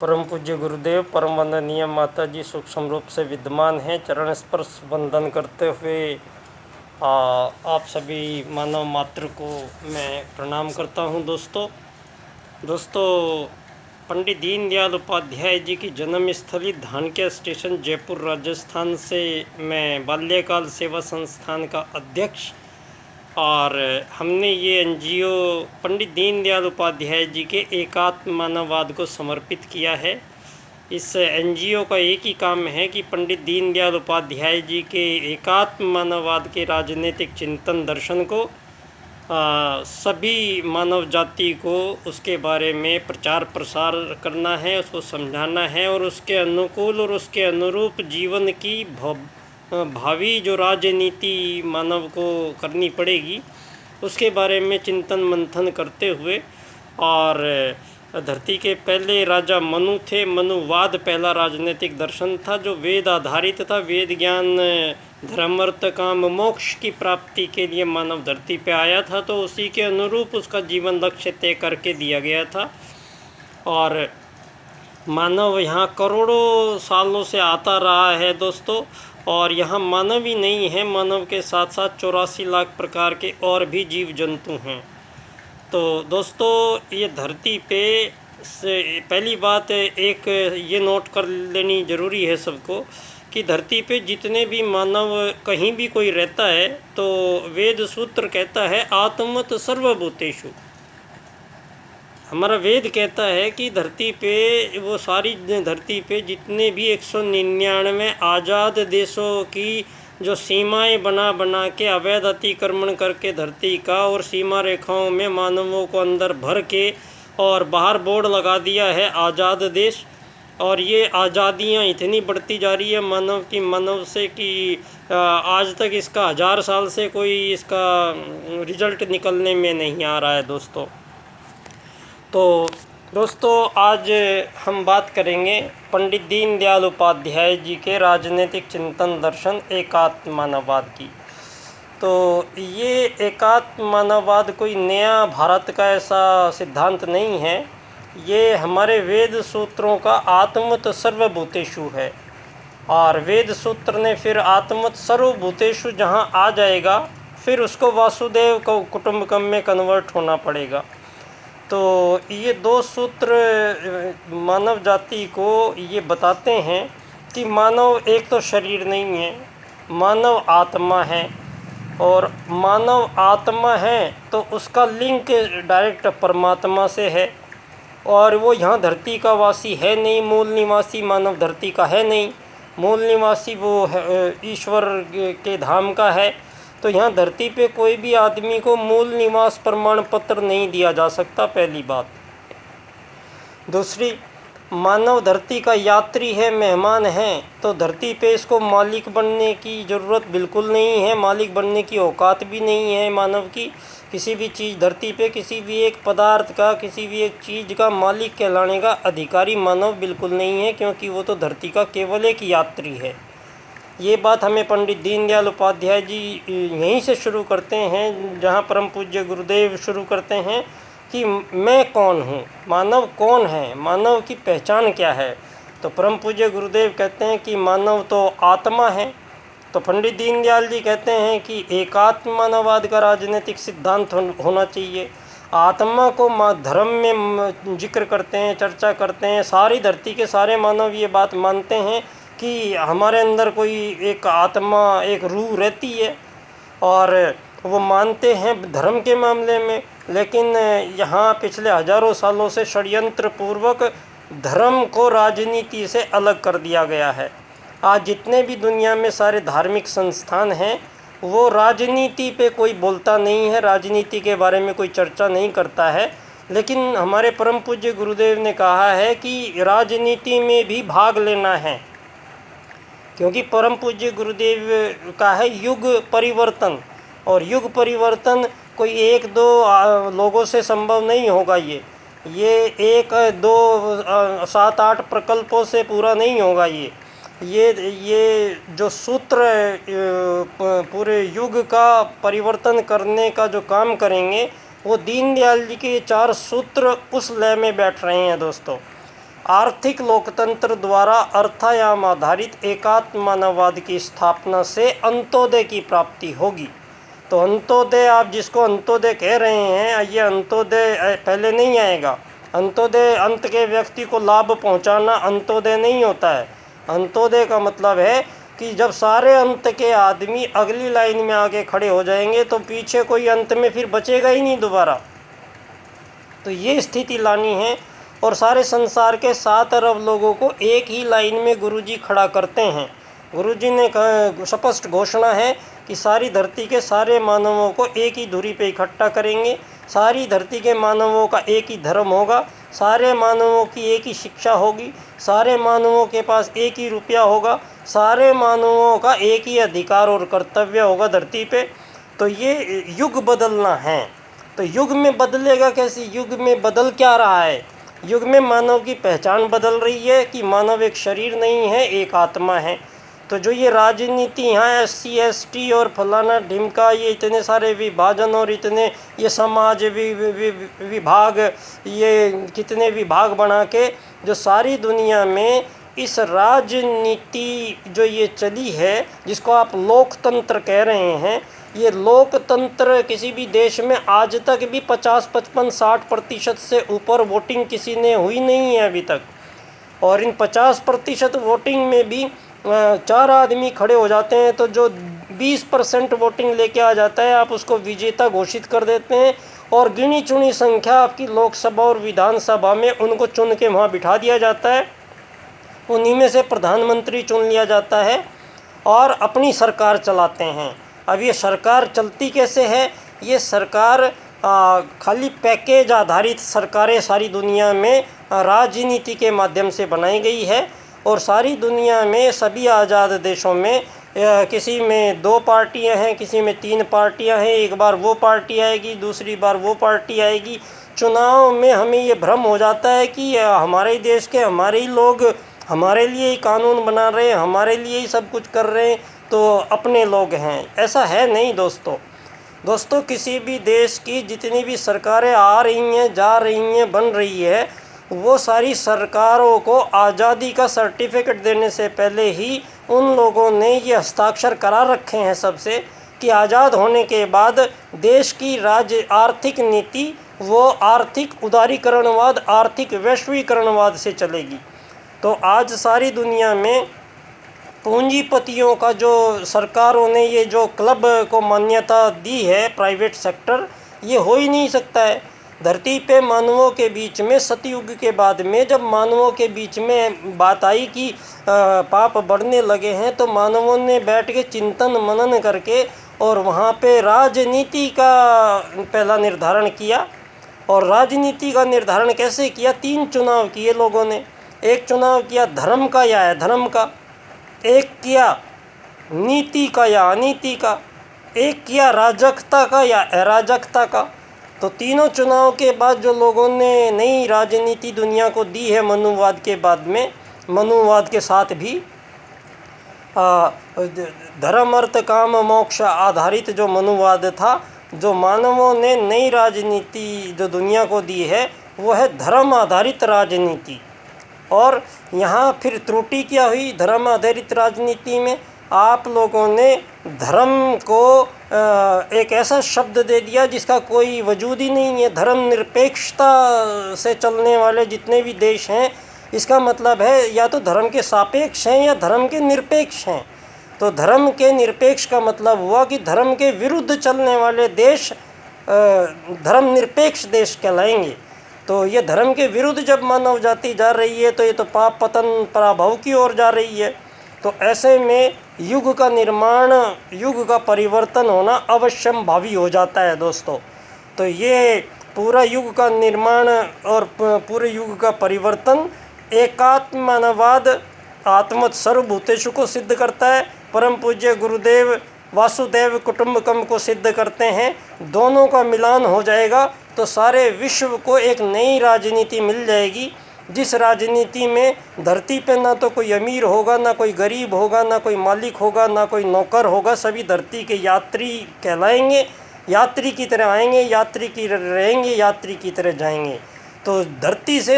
परम पूज्य गुरुदेव परम वंदनीय माता जी सूक्ष्म रूप से विद्यमान हैं। चरण स्पर्श वंदन करते हुए आप सभी मानव मात्र को मैं प्रणाम करता हूं। दोस्तों पंडित दीनदयाल उपाध्याय जी की जन्मस्थली धानक्या स्टेशन जयपुर राजस्थान से मैं बाल्यकाल सेवा संस्थान का अध्यक्ष और हमने ये एनजीओ पंडित दीनदयाल उपाध्याय जी के एकात्म मानववाद को समर्पित किया है। इस एनजीओ का एक ही काम है कि पंडित दीनदयाल उपाध्याय जी के एकात्म मानववाद के राजनीतिक चिंतन दर्शन को सभी मानव जाति को उसके बारे में प्रचार प्रसार करना है, उसको समझाना है और उसके अनुकूल और उसके अनुरूप जीवन की भावी जो राजनीति मानव को करनी पड़ेगी उसके बारे में चिंतन मंथन करते हुए। और धरती के पहले राजा मनु थे। मनुवाद पहला राजनीतिक दर्शन था जो वेद आधारित था। वेद ज्ञान धर्म अर्थ काम मोक्ष की प्राप्ति के लिए मानव धरती पे आया था, तो उसी के अनुरूप उसका जीवन लक्ष्य तय करके दिया गया था। और मानव यहाँ करोड़ों सालों से आता रहा है दोस्तों। और यहाँ मानव ही नहीं है, मानव के साथ साथ 84 लाख प्रकार के और भी जीव जंतु हैं। तो दोस्तों ये धरती पे से पहली बात एक ये नोट कर लेनी ज़रूरी है सबको कि धरती पे जितने भी मानव कहीं भी कोई रहता है तो वेद सूत्र कहता है आत्मत सर्वभूतेषु। हमारा वेद कहता है कि धरती पे वो सारी धरती पे जितने भी 199 आज़ाद देशों की जो सीमाएं बना के अवैध अतिक्रमण करके धरती का और सीमा रेखाओं में मानवों को अंदर भर के और बाहर बोर्ड लगा दिया है आज़ाद देश। और ये आज़ादियाँ इतनी बढ़ती जा रही है मानव से कि आज तक इसका 1000 साल से कोई इसका रिजल्ट निकलने में नहीं आ रहा है दोस्तों। तो दोस्तों आज हम बात करेंगे पंडित दीनदयाल उपाध्याय जी के राजनीतिक चिंतन दर्शन एकात्म मानववाद की। तो ये एकात्म मानववाद कोई नया भारत का ऐसा सिद्धांत नहीं है, ये हमारे वेद सूत्रों का आत्मत सर्वभूतेषु है। और वेद सूत्र ने फिर आत्मत सर्वभूतेषु जहाँ आ जाएगा फिर उसको वासुदेव को कुटुंबकम में कन्वर्ट होना पड़ेगा। तो ये दो सूत्र मानव जाति को ये बताते हैं कि मानव एक तो शरीर नहीं है, मानव आत्मा है। और मानव आत्मा है तो उसका लिंक डायरेक्ट परमात्मा से है। और वो यहाँ धरती का वासी है नहीं, मूल निवासी मानव धरती का है नहीं। मूल निवासी वो ईश्वर के धाम का है। तो यहाँ धरती पे कोई भी आदमी को मूल निवास प्रमाण पत्र नहीं दिया जा सकता, पहली बात। दूसरी, मानव धरती का यात्री है, मेहमान है, तो धरती पे इसको मालिक बनने की ज़रूरत बिल्कुल नहीं है, मालिक बनने की औकात भी नहीं है मानव की। किसी भी चीज़ धरती पे किसी भी एक पदार्थ का, किसी भी एक चीज़ का मालिक कहलाने का अधिकारी मानव बिल्कुल नहीं है, क्योंकि वो तो धरती का केवल एक यात्री है। ये बात हमें पंडित दीनदयाल उपाध्याय जी यहीं से शुरू करते हैं जहाँ परम पूज्य गुरुदेव शुरू करते हैं कि मैं कौन हूँ, मानव कौन है, मानव की पहचान क्या है। तो परम पूज्य गुरुदेव कहते हैं कि मानव तो आत्मा है। तो पंडित दीनदयाल जी कहते हैं कि एकात्म मानववाद का राजनीतिक सिद्धांत होना चाहिए। आत्मा को धर्म में जिक्र करते हैं, चर्चा करते हैं। सारी धरती के सारे मानव ये बात मानते हैं कि हमारे अंदर कोई एक आत्मा, एक रूह रहती है और वो मानते हैं धर्म के मामले में। लेकिन यहाँ पिछले हज़ारों सालों से षड्यंत्र पूर्वक धर्म को राजनीति से अलग कर दिया गया है। आज जितने भी दुनिया में सारे धार्मिक संस्थान हैं वो राजनीति पे कोई बोलता नहीं है, राजनीति के बारे में कोई चर्चा नहीं करता है। लेकिन हमारे परम पूज्य गुरुदेव ने कहा है कि राजनीति में भी भाग लेना है, क्योंकि परम पूज्य गुरुदेव का है युग परिवर्तन। और युग परिवर्तन कोई एक दो लोगों से संभव नहीं होगा। ये एक दो 7-8 प्रकल्पों से पूरा नहीं होगा। ये जो सूत्र पूरे युग का परिवर्तन करने का जो काम करेंगे वो दीनदयाल जी के 4 सूत्र उस लय में बैठ रहे हैं दोस्तों। आर्थिक लोकतंत्र द्वारा अर्थायाम आधारित एकात्म मानववाद की स्थापना से अंत्योदय की प्राप्ति होगी। तो अंत्योदय, आप जिसको अंत्योदय कह रहे हैं, ये अंत्योदय पहले नहीं आएगा। अंत्योदय अंत के व्यक्ति को लाभ पहुंचाना अंत्योदय नहीं होता है। अंत्योदय का मतलब है कि जब सारे अंत के आदमी अगली लाइन में आके खड़े हो जाएंगे तो पीछे कोई अंत में फिर बचेगा ही नहीं दोबारा। तो ये स्थिति लानी है और सारे संसार के 7 अरब लोगों को एक ही लाइन में गुरुजी खड़ा करते हैं। गुरुजी ने स्पष्ट घोषणा है कि सारी धरती के सारे मानवों को एक ही धुरी पे इकट्ठा करेंगे, सारी धरती के मानवों का एक ही धर्म होगा, सारे मानवों की एक ही शिक्षा होगी, सारे मानवों के पास एक ही रुपया होगा, सारे मानवों का एक ही अधिकार और कर्तव्य होगा धरती पे। तो ये युग बदलना है। तो युग में बदलेगा कैसे? युग में बदल क्या रहा है? युग में मानव की पहचान बदल रही है कि मानव एक शरीर नहीं है, एक आत्मा है। तो जो ये राजनीति यहाँ SC ST और फलाना ढिमका, ये इतने सारे विभाजन और इतने ये समाज विभाग, ये कितने विभाग बना के जो सारी दुनिया में इस राजनीति जो ये चली है, जिसको आप लोकतंत्र कह रहे हैं, ये लोकतंत्र किसी भी देश में आज तक भी 50, 55, 60% से ऊपर वोटिंग किसी ने हुई नहीं है अभी तक। और इन 50% वोटिंग में भी 4 आदमी खड़े हो जाते हैं तो जो 20% वोटिंग लेके आ जाता है आप उसको विजेता घोषित कर देते हैं और गिनी चुनी संख्या आपकी लोकसभा और विधानसभा में उनको चुन के वहाँ बिठा दिया जाता है। उन्हीं में से प्रधानमंत्री चुन लिया जाता है और अपनी सरकार चलाते हैं। अब ये सरकार चलती कैसे है? ये सरकार खाली पैकेज आधारित सरकारें सारी दुनिया में राजनीति के माध्यम से बनाई गई है। और सारी दुनिया में सभी आज़ाद देशों में किसी में 2 पार्टियां हैं, किसी में 3 पार्टियां हैं। एक बार वो पार्टी आएगी, दूसरी बार वो पार्टी आएगी। चुनाव में हमें ये भ्रम हो जाता है कि हमारे देश के हमारे ही लोग हमारे लिए ही कानून बना रहे हैं, हमारे लिए ही सब कुछ कर रहे हैं, तो अपने लोग हैं। ऐसा है नहीं दोस्तों। किसी भी देश की जितनी भी सरकारें आ रही हैं, जा रही हैं, बन रही है, वो सारी सरकारों को आज़ादी का सर्टिफिकेट देने से पहले ही उन लोगों ने ये हस्ताक्षर करा रखे हैं सबसे कि आज़ाद होने के बाद देश की आर्थिक नीति वो आर्थिक उदारीकरणवाद, आर्थिक वैश्वीकरणवाद से चलेगी। तो आज सारी दुनिया में पूंजीपतियों का जो सरकारों ने ये जो क्लब को मान्यता दी है, प्राइवेट सेक्टर, ये हो ही नहीं सकता है। धरती पे मानवों के बीच में सतयुग के बाद में जब मानवों के बीच में बात आई कि पाप बढ़ने लगे हैं, तो मानवों ने बैठ के चिंतन मनन करके और वहाँ पे राजनीति का पहला निर्धारण किया। और राजनीति का निर्धारण कैसे किया? 3 चुनाव किए लोगों ने। एक चुनाव किया धर्म का या अधर्म का, एक किया नीति का या अनीति का, एक किया राजकता का या अराजकता का। तो तीनों चुनाव के बाद जो लोगों ने नई राजनीति दुनिया को दी है मनुवाद के बाद में, मनुवाद के साथ भी धर्म अर्थ काम मोक्ष आधारित जो मनुवाद था, जो मानवों ने नई राजनीति जो दुनिया को दी है वो है धर्म आधारित राजनीति। और यहाँ फिर त्रुटि क्या हुई धर्म आधारित राजनीति में? आप लोगों ने धर्म को एक ऐसा शब्द दे दिया जिसका कोई वजूद ही नहीं है। धर्म निरपेक्षता से चलने वाले जितने भी देश हैं, इसका मतलब है या तो धर्म के सापेक्ष हैं या धर्म के निरपेक्ष हैं। तो धर्म के निरपेक्ष का मतलब हुआ कि धर्म के विरुद्ध चलने वाले देश धर्म निरपेक्ष देश कहलाएंगे। तो ये धर्म के विरुद्ध जब मानव जाति जा रही है तो ये तो पाप पतन पराभव की ओर जा रही है। तो ऐसे में युग का निर्माण, युग का परिवर्तन होना अवश्यम भावी हो जाता है दोस्तों। तो ये पूरा युग का निर्माण और पूरे युग का परिवर्तन एकात्म मानववाद आत्मत सर्वभूतेषु को सिद्ध करता है। परम पूज्य गुरुदेव वासुदेव कुटुंबकम को सिद्ध करते हैं। दोनों का मिलान हो जाएगा तो सारे विश्व को एक नई राजनीति मिल जाएगी, जिस राजनीति में धरती पे ना तो कोई अमीर होगा, ना कोई गरीब होगा, ना कोई मालिक होगा, ना कोई नौकर होगा। सभी धरती के यात्री कहलाएंगे, यात्री की तरह आएंगे, यात्री की रहेंगे, यात्री की तरह जाएंगे। तो धरती से